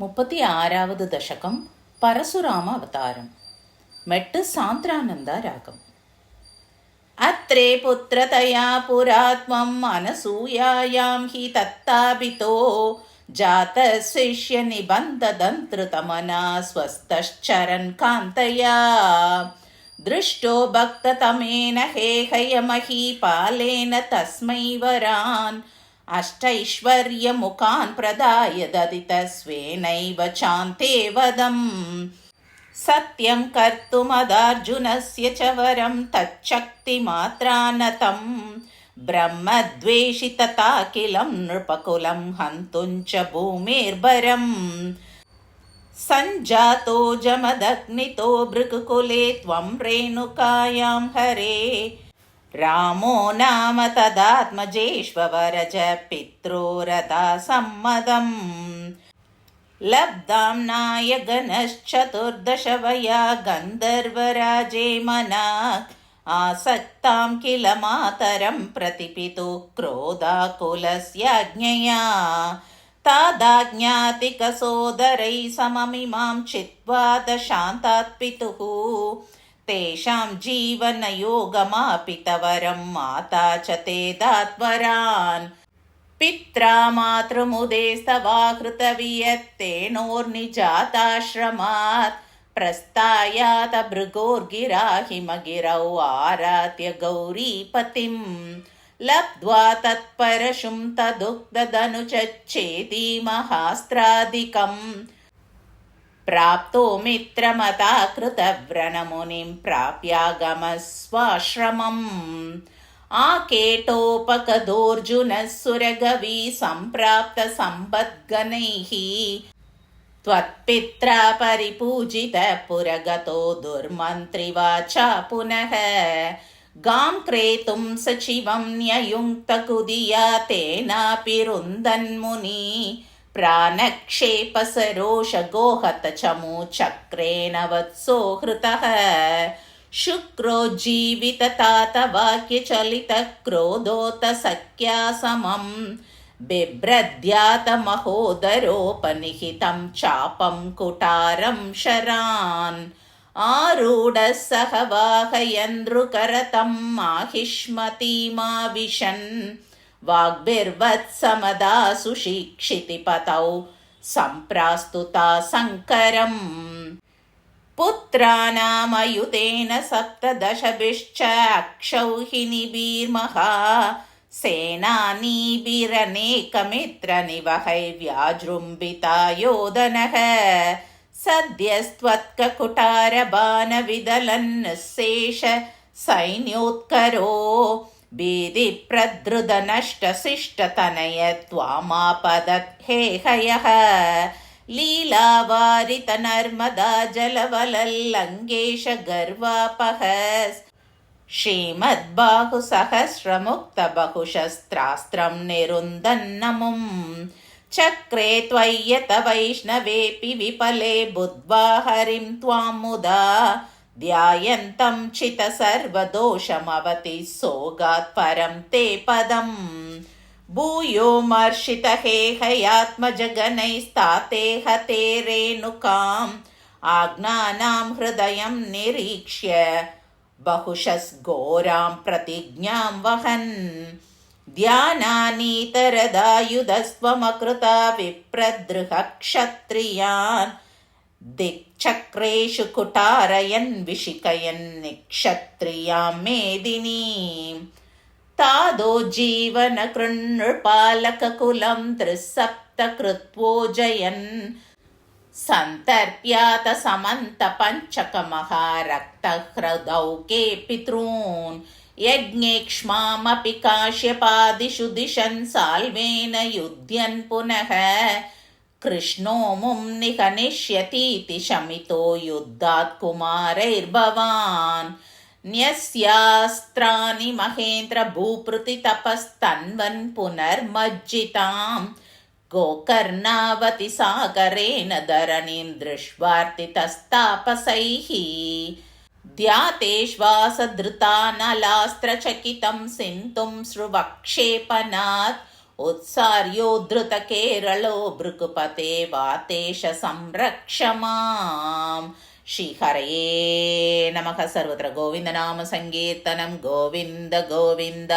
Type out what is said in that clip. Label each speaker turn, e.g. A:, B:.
A: 36வது దశకం పరశురామ అవతారం. మెట్టు సాంత్రానంద రాగం. అత్రే పుత్రతయా పురాత్మం అనసూయాయాం హి తత్తాపితో జాత శిష్య నిబంధదంతృతమనా స్వస్థశ్చరన్ కాంతయా దృష్టో భక్తతమేన హేహయమహీపాలేన తస్మై వరాన్ అష్టైశ్వర్యముఖాన్ ప్రదాయ దదిత స్వేనైవ చాంతే వదం సత్యం కర్తుమదార్జునస్య చ వరం తచ్చక్తిమాత్రానతం బ్రహ్మద్వేషి తథాఖిలం నృపకులం హంతుం చ భూమిర్భరం సంజాతో జమదగ్నితో భృగుకులే త్వం రేణుకాయాం హరే రామో నామ తదాత్మజేష్వరజ పిత్రోరథా సమ్మదం లబ్ధాం నాయగణశ్చతుర్దశ వయా గంధర్వరాజే మనాక్ ఆసక్తాం కిల మాతరం ప్రతిపితు క్రోధాకులస్యాజ్ఞయా తాదాజ్ఞాతిక సోదరై సమమిమాం చిత్వా దశాంతాత్ పితుః తేషాం జీవనయోగమాపితవరం మాతా చ తే దాత్వరాన్ పిత్రా మాతృముదేస్తవాహృతవియత్తేనోర్నిజాతాశ్రమాత్ ప్రస్థాయాత భృగోర్గిరా హిమగిరౌ ఆరాత్య గౌరీపతిం లబ్ధ్వా తత్పరశుం తదుక్తదనుచచ్చేతి మహాస్త్రాదికం ప్రాప్తో మిత్రమతాకృతవ్రణమునిం ప్రాప్యాగమస్వాశ్రమం ఆకేటోపకదోర్జునః సురగవీ సంప్రాప్త సంపద్గణైః త్వత్పిత్రా పరిపూజితః పురగతో దుర్మంత్రివాచా పునః గాం క్రేతుం సచివం న్యయుంక్తకుదియా తేనాపి రుందన్ముని ప్రాణక్షేపసరోషగోహత చమూ చక్రేణ వత్సో హృతః శుక్రోజ్జీవిత తాత వాక్యచలిత క్రోధోత సఖ్యా సమం బిభ్రద్యాత మహోదరోపనిహితం చాపం కుటారం శరాన్ ఆరూఢः సహ వాహయన్దృకరతం మాహిష్మతీమావిశన్ వాగ్భిర్వత్సమదాసు శిక్షితిపతౌ సంప్రాస్తుతా సంకరం పుత్రానామయుతేన సప్తదశభిశ్చ అక్షౌహిణీభిర్మహా సేనానీభిరనేకమిత్రనివహైర్వ్యాజృంభితా యోధనః సద్యస్త్వత్కకుటారబాణవిదలన్నిశ్శేష సైన్యోత్కరో భీతిప్రదృదనష్టశిష్టతనయ త్వామాపదత్ హేహయః లీలావారిత నర్మదా జలవలల్లంఘేష గర్వాపహస్ శ్రీమద్బాహు సహస్రముక్త బహుశస్త్రాస్త్రం నిరుందన్నముం చక్రే త్వయ్యత వైష్ణవేపి విపలే బుద్ధ్వా హరిం త్వాం ముదా ధ్యాయంతం చిత సర్వదోషమవతి సోగాత్ పరం తే పదం భూయో మర్షిత హేహయాత్మజగణైస్తాతేహ తే రేణుకాం ఆజ్ఞానాం హృదయం నిరీక్ష్య బహుశస్ఘోరాం ప్రతిజ్ఞాం వహన్ ధ్యానానీతరదాయుధస్వమకృతా విప్రదృహ క్షత్రియాన్ దిక్చక్రేషు కుటారయన్ విషికయన్ నిక్షత్రియాం మేదినీం తాదోజ్జీవన కృన్నృపాలకకులం త్రిసప్త కృత్వోజయన్ సంతర్ప్యాత సమంత పంచక మహారక్తహృదౌకే పితॄన్ యజ్ఞేక్ష్మామపి కాశ్యపాదిషు దిశన్ సాల్వేన యుధ్యన్ పునః కృష్ణో ముం నిహనిష్యతీతి శమితో యుద్ధాత్ కుమారైర్భవాన్ న్యస్యాస్త్రాని మహేంద్ర భూపృతి తపస్తన్వన్ పునర్మజ్జితాం గోకర్ణావతి సాగరేణ ధరణీం దృష్వార్తితస్తాపసైః ధ్యాతేశ్వాసధృతానలాస్త్రచకితం సింతుం శ్రువక్షేపణాత్ उत्सार्योद्धृतकेरलो भृकुपते वातेश संरक्ष माम् श्रीहरये नमः सर्वत्र गोविन्दनाम सङ्कीर्तनं गोविन्द गोविन्द